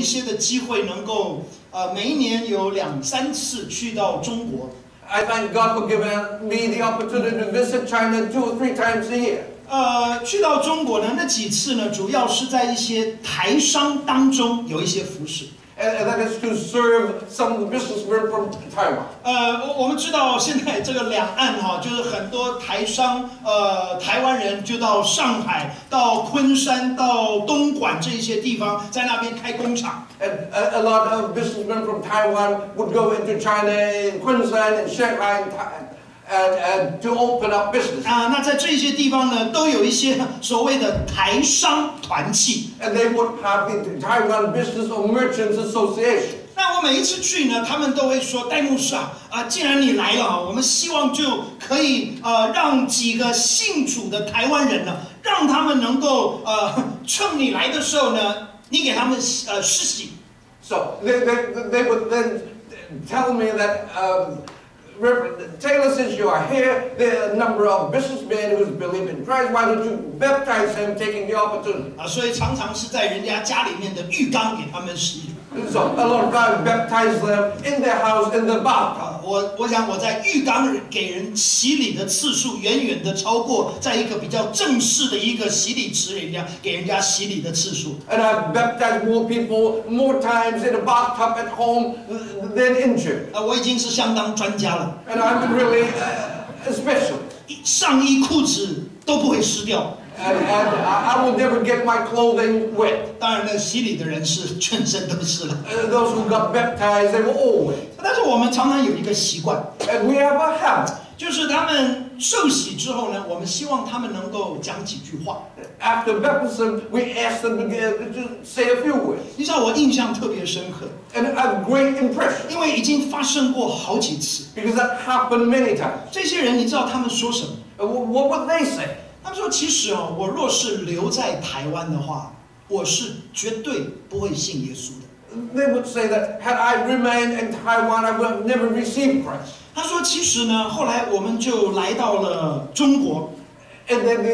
一些的机会能够每一年有2、3次去到中国。I thank God for giving me the opportunity to visit China 2 or 3 times a year. 去到中国呢，那几次呢，主要是在一些台商当中有一些服侍。And that is to serve some of the businessmen from Taiwan. 我们知道现在这个两岸就是很多台商，台湾人就到上海、到昆山、到东莞这些地方，在那边开工厂。And a lot of businessmen from Taiwan would go into China, in Kunshan, in Shanghai, and to open up business. 那在这些地方呢，都有一些所谓的台商团契。And they would have the Taiwan Business or Merchants Association. 那我每一次去呢，他们都会说：“戴牧师既然你来了我们希望就可以让几个信主的台湾人呢，让他们能够趁你来的时候呢，你给他们施洗。” So they would then tell me that. Reverend Taylor, since you are here, there are a number of businessmen who believe in Christ. Why don't you baptize him, taking the opportunity? 所以常常是在人家家里面的浴缸给他们洗。So a lot of times baptize them in their house, in the bathtub. 我想我在浴缸给人洗礼的次数远远的超过在一个比较正式的一个洗礼池给人家洗礼的次数。And I've baptized more people more times in a bathtub at home than in church. 我已经是相当专家了。And I'm really special. 上衣裤子都不会湿掉。And I will never get my clothing wet. 当然呢，洗礼的人是全身都是了。Those who got baptized, they were all wet. 但是我们常常有一个习惯， And we have a habit. 就是他们受洗之后呢，我们希望他们能够讲几句话。After baptism, we ask them to say a few words. 你知道我印象特别深刻， And I have great impression. 因为已经发生过好几次。 Because that happened many times. 这些人，你知道他们说什么？ What would they say? 他们说：“其实我若是留在台湾的话，我是绝对不会信耶稣的。” They would say that had I remained in Taiwan, I would have never received Christ. 他说：“其实呢，后来我们就来到了中国。” And then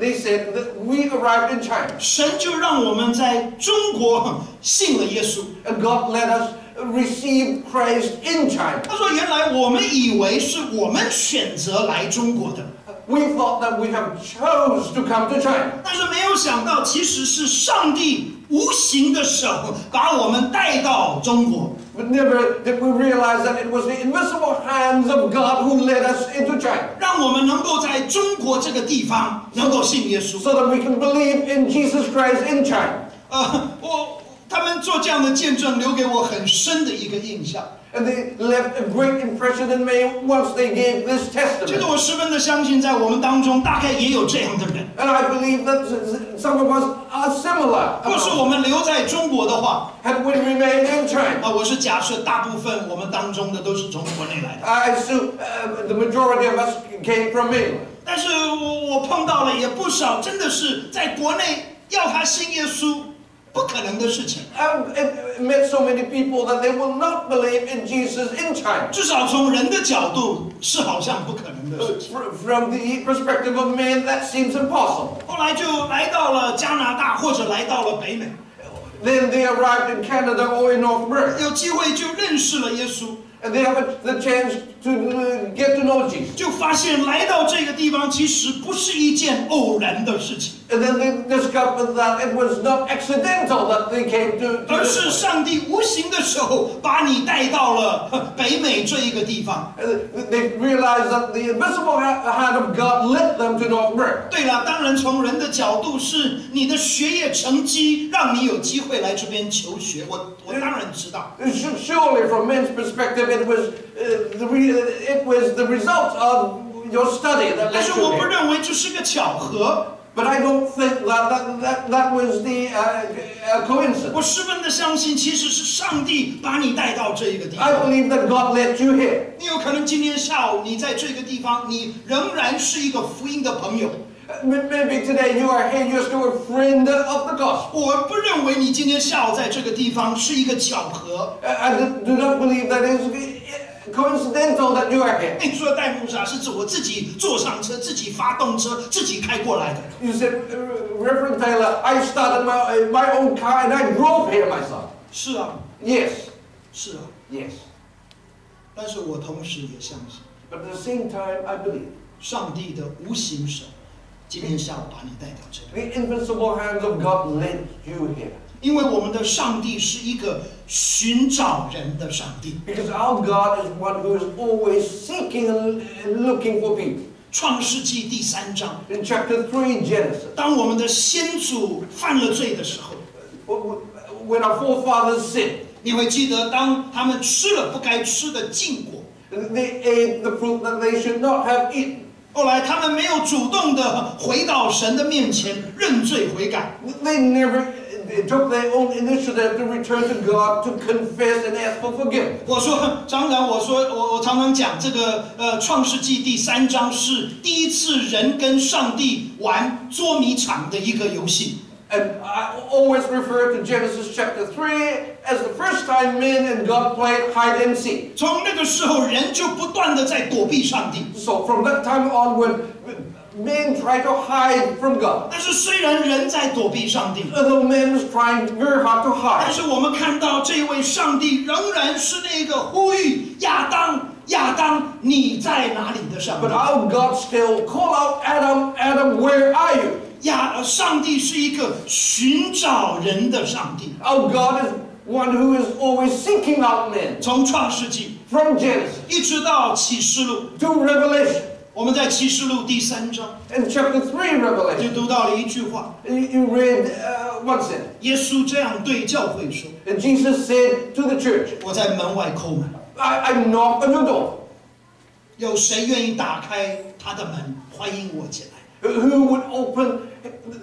they said that we arrived in China. 神就让我们在中国信了耶稣。 And God let us receive Christ in China. 他说：“原来我们以为是我们选择来中国的。” We thought that we have chose to come to China. 但是没有想到，其实是上帝无形的手把我们带到中国。 But never did we realize that it was the invisible hands of God who led us into China. 让我们能够在中国这个地方能够信耶稣。 So that we can believe in Jesus Christ in China. 他们做这样的见证，留给我很深的一个印象。 And they left a great impression in me once they gave this 这个 testimony. 我十分的相信，在我们当中大概也有这样的人。 And I believe that some of us are similar. 若是我们留在中国的话， Had we remained in China, 我是假设大部分我们当中的都是从国内来的。 I assume the majority of us came from England. 但是我碰到了也不少，真的是在国内要他信耶稣，不可能的事情。 I've met so many people that they will not believe in Jesus in China. 至少从人的角度是好像不可能的事情。 From the perspective of man, that seems impossible. 后来就来到了加拿大，或者来到了北美， Then they arrived in Canada or in North America. 有机会就认识了耶稣， And they have the chance to get to know Jesus. 就发现来到这个地方其实不是一件偶然的事情， And then they discovered that it was not accidental that they came to 而 this 是 place. 上帝无形的手把你带到了北美这一个地方。 They realized that the invisible hand of God led them to North America. 对了，当然从人的角度是你的学业成绩让你有机会来这边求学，我当然知道。 Surely, from men's perspective, it was the result of your study that 但 led 是我 you 不 here. 认为这是个巧合， But I don't think that was the coincidence. 我十分的相信，其实是上帝把你带到这一个地 I 方。 believe that God led you here. 你有可能今天下午你在这个地方，你仍然是一个福音的朋友。 Maybe today you are here, you're still a friend of the gospel. 我不认为你今天下午在这个地方是一个巧合， I do not believe that is coincidental that you are here. 你说戴牧师啊，是指我自己坐上车，自己发动车，自己开过来的。You said, Reverend Taylor, I started my own car and I drove here myself. 是啊， Yes. 是啊， Yes. 但是我同时也相信， But at the same time, I believe 上帝的无形手，今天下午把你带到这里。 the invincible hands of God led you here. 因为我们的上帝是一个寻找人的上帝。 Because our God is one who is always seeking and looking for people. 创世纪第3章， In chapter 3, Genesis, 当我们的先祖犯了罪的时候， when our forefathers sinned, 你会记得，当他们吃了不该吃的禁果， they ate the fruit that they should not have eaten. 后来他们没有主动的回到神的面前认罪悔改， They never took their own initiative to return to God to confess and ask for forgiveness. 我说长长，我常常讲这个创世纪第3章是第一次人跟上帝玩捉迷藏的一个游戏。 And I always refer to Genesis chapter 3 as the first time men and God played hide and seek. 从那个时候，人就不断的在躲避上帝。 So from that time onward, men try to hide from God. 但是虽然人在躲避上帝， Although man was trying very hard to 但 hide. 是我们看到这位上帝仍然是那个呼吁亚当，亚当你在哪里的上帝。 But our God still call out, Adam, Adam, where are you? 上帝是一个寻找人的上帝。 Our God is one who is always seeking out men. 从创世纪 From Genesis 一直到启示录， to Revelation. 我们在启示录第3章 In chapter 3 就 Revelation, 读到了一句话， you read one sentence. 耶稣这样对教会说 And Jesus said to the church, 我在门外叩门， I knock on your door. 有谁愿意打开他的门，欢迎我进来。 Who would open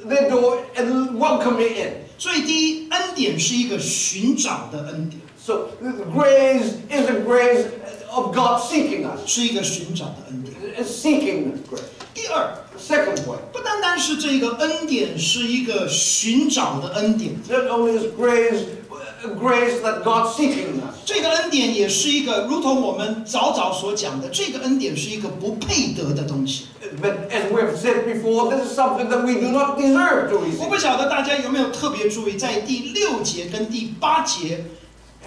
their door and welcome me in? 所以第一，恩典是一个寻找的恩典， So grace is a grace of God seeking us. 是一个寻找的恩典。 It's seeking grace. 第二， Second point, 不单单是这个恩典是一个寻找的恩典， not only is grace that God seeking us, 这个恩典也是一个，如同我们早所讲的，这个恩典是一个不配得的东西。 but as we've said before, this is something that we do not deserve to 我 receive. 不晓得大家有没有特别注意，在第6节跟第8节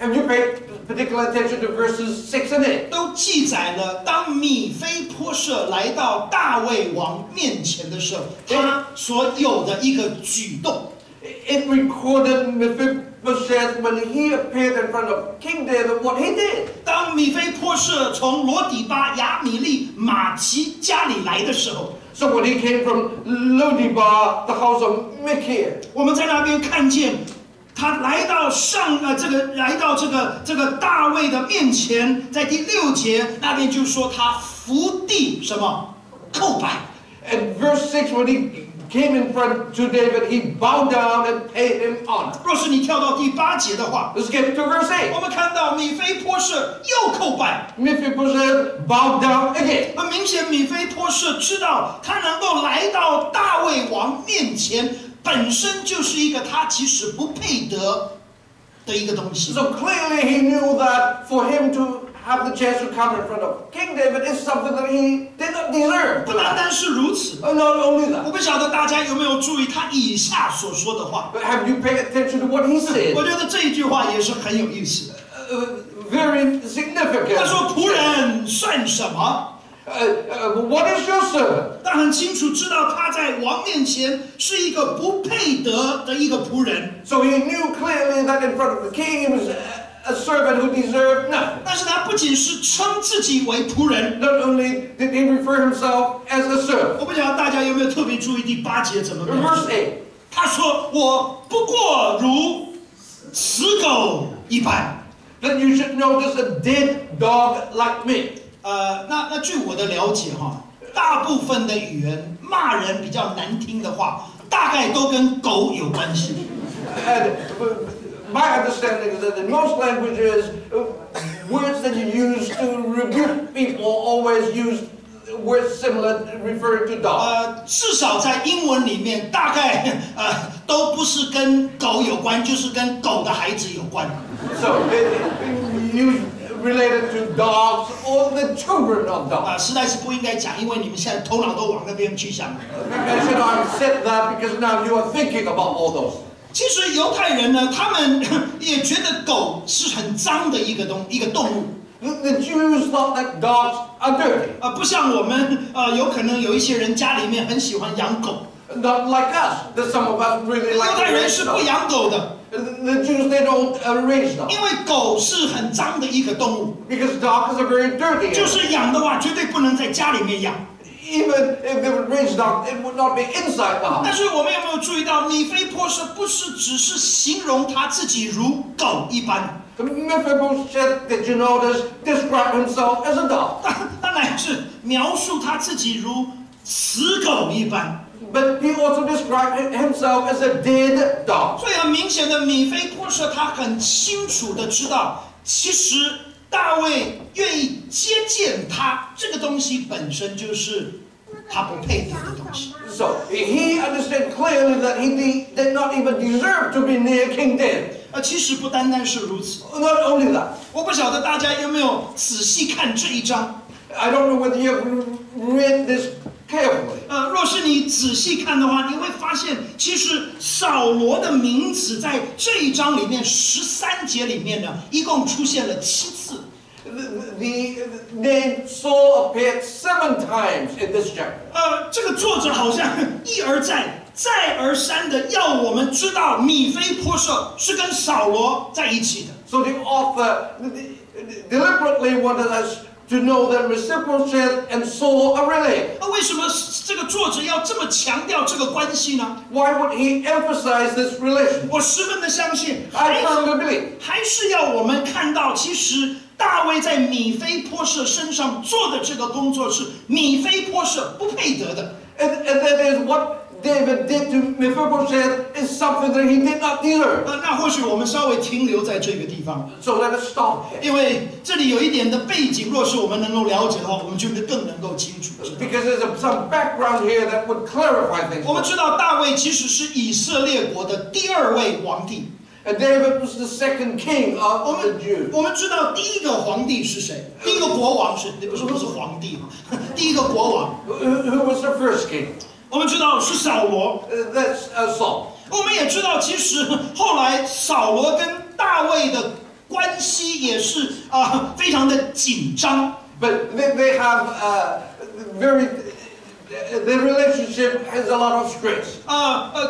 Have you paid particular attention to verses 6 and 8? 都记载了，当米非波设来到大卫王面前的时候，他所有的一个举动。 It recorded Mephibosheth when he appeared in front of King David what he did. 当米非波设从罗底巴、亚米利、马奇家里来的时候， So when he came from Lodibar, the house of Micaiah, 我们在那边看见他来到这个大卫的面前，在第6节那边就说他伏地什么叩拜。 and verse 6, when he came in front to David, he bowed down and paid him honor. 若是你跳到第8节的话， Let's get to verse 8. 我们看到米非波设又叩拜。 Mephibosheth bowed down again. 很明显，米非波设知道他能够来到大卫王面前，本身就是一个他其实不配得的一个东西。 So clearly he knew that for him to have the chance to come in front of King David is something that he did not deserve. 不单单是如此， Not only 我 that, 不晓得大家有没有注意他以下所说的话。 but have you paid attention to what he 我 said? 觉得这一句话也是很有意思的。 Very significant. 他说：“仆人算什么？” What is your servant? 他很清楚知道他在王面前是一个不配得的一个仆人， So he knew clearly that in front of the king he was a servant who deserved nothing. 但是他不仅是称自己为仆人。 Not only did he refer himself as a servant. 我不晓得大家有没有特别注意第8节怎么描 Verse 述？ 8. 他说：“我不过如死狗一般。” That you should notice a dead dog like me. 那据我的了解哈，大部分的语言骂人比较难听的话，大概都跟狗有关系。 And my understanding is that in most languages, words that you use to rebuke people always use words similar referring to dog. 至少在英文里面，大概都不是跟狗有关，就是跟狗的孩子有关。 So you related to dogs or the children of dogs. 实在是不应该讲，因为你们现在头脑都往那边去想了。I should not have said that because now you are thinking about all those. 其实犹太人呢，他们也觉得狗是很脏的一个动物。The Jews thought that dogs are dirty. 不像我们有可能有一些人家里面很喜欢养狗。Not like us. That some of us really like. 犹太人是不养狗的。The Jews they don't raise dogs. 因为狗是很脏的一个动物。Because dogs are very dirty. 就是养的话，绝对不能在家里面养。Even if they would raise dogs, it would not be inside the house. 但是我们有没有注意到，米非波设不是只是形容他自己如狗一般。Mephibosheth, did you notice, describe himself as a dog? 当然是描述他自己如死狗一般。But he also described himself as a dead dog. 所以很明显的，米非波设他很清楚的知道，其实大卫愿意接见他，这个东西本身就是他不配得的东西。So he understood clearly that he did not even deserve to be near King David. 其实不单单是如此。Not only that. 我不晓得大家有没有仔细看这一章。I don't know whether you have read this carefully. 若是你仔细看的话，你会发现，其实扫罗的名字在这一章里面13节里面呢，一共出现了7次。The name Saul appeared 7 times in this chapter. 这个作者好像一而再、再而三的要我们知道，米非波设是跟扫罗在一起的。So the author deliberately wanted us to know that Mephibosheth and Saul are related. 为什么这个作者要这么强调这个关系呢？ Why would he emphasize this relation? 我十分的相信， I firmly believe. 还是要我们看到，其实大卫在米非波设身上做的这个工作是米非波设不配得的。And that is what David did to Mephibosheth is something that he did not deserve. 那或许我们稍微停留在这个地方。So let us stop here. 因为这里有一点的背景，若是我们能够了解的话，我们就会更能够清楚。Because there's some background here that would clarify things. 我们知道大卫其实是以色列国的第2位皇帝。And David was the second king of the Jews. 我们知道第一个皇帝是谁？第一个国王是不是皇帝？第一个国王。Who was the first king? 我们知道是扫罗。That's Saul. 我们也知道，其实后来扫罗跟大卫的关系也是非常的紧张。But they have the relationship has a lot of stress.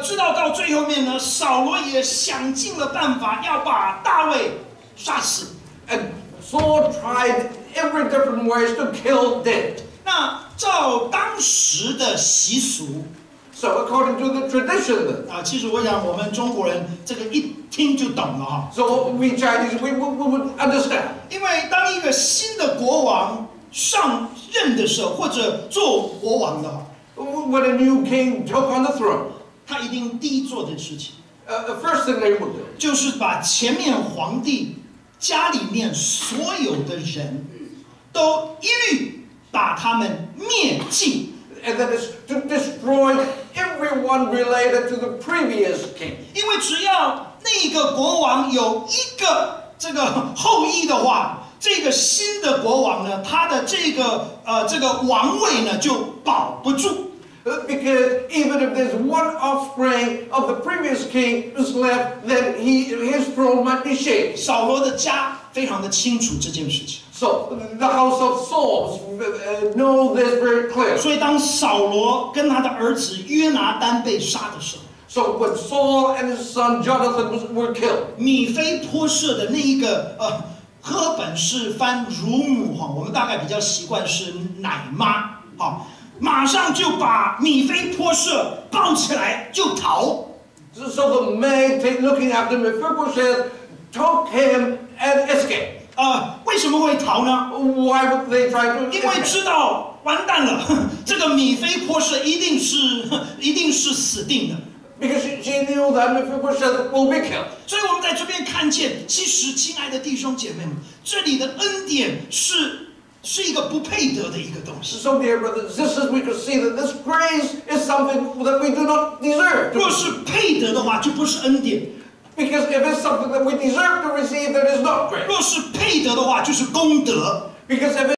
知道到最后面呢，扫罗也想尽了办法要把大卫杀死。And Saul tried every different ways to kill David. 那照当时的习俗 ，so according to the tradition, 其实我想我们中国人这个一听就懂了哈。So we Chinese we would understand. 因为当一个新的国王上任的时候，或者做国王的话 when a new king took on the throne, 他一定第一做的事情 the first thing they would do 就是把前面皇帝家里面所有的人都一律把他们灭尽。And that is to destroy everyone related to the previous king. 因为只要那个国王有一个这个后裔的话，这个新的国王呢，他的这个王位呢就保不住。Because even if there's one offspring of the previous king who's left, then his throne might be shaken. 扫罗的家非常的清楚这件事情。So the house of Saul know this very clearly. 所以当扫罗跟他的儿子约拿单被杀的时候 So when Saul and his son Jonathan were killed, 米非波设的那一个赫本是翻乳母哈，我们大概比较习惯是奶妈哈，马上就把米非波设抱起来就逃。So the maid looking after Mephibosheth took him and escaped. 为什么会逃呢？ Why would they try to? 因为知道完蛋了，这个米非波设一定是死定的。Because she knew that Mephibosheth will be killed. 所以我们在这边看见，其实亲爱的弟兄姐妹们，这里的恩典是一个不配得的一个东西。So, dear brothers and sisters, we could see that this grace is something that we do not deserve. 若是配得的话，就不是恩典。Because if it's something that we deserve to receive, then it's not grace. 若是配得的话，就是功德。Because if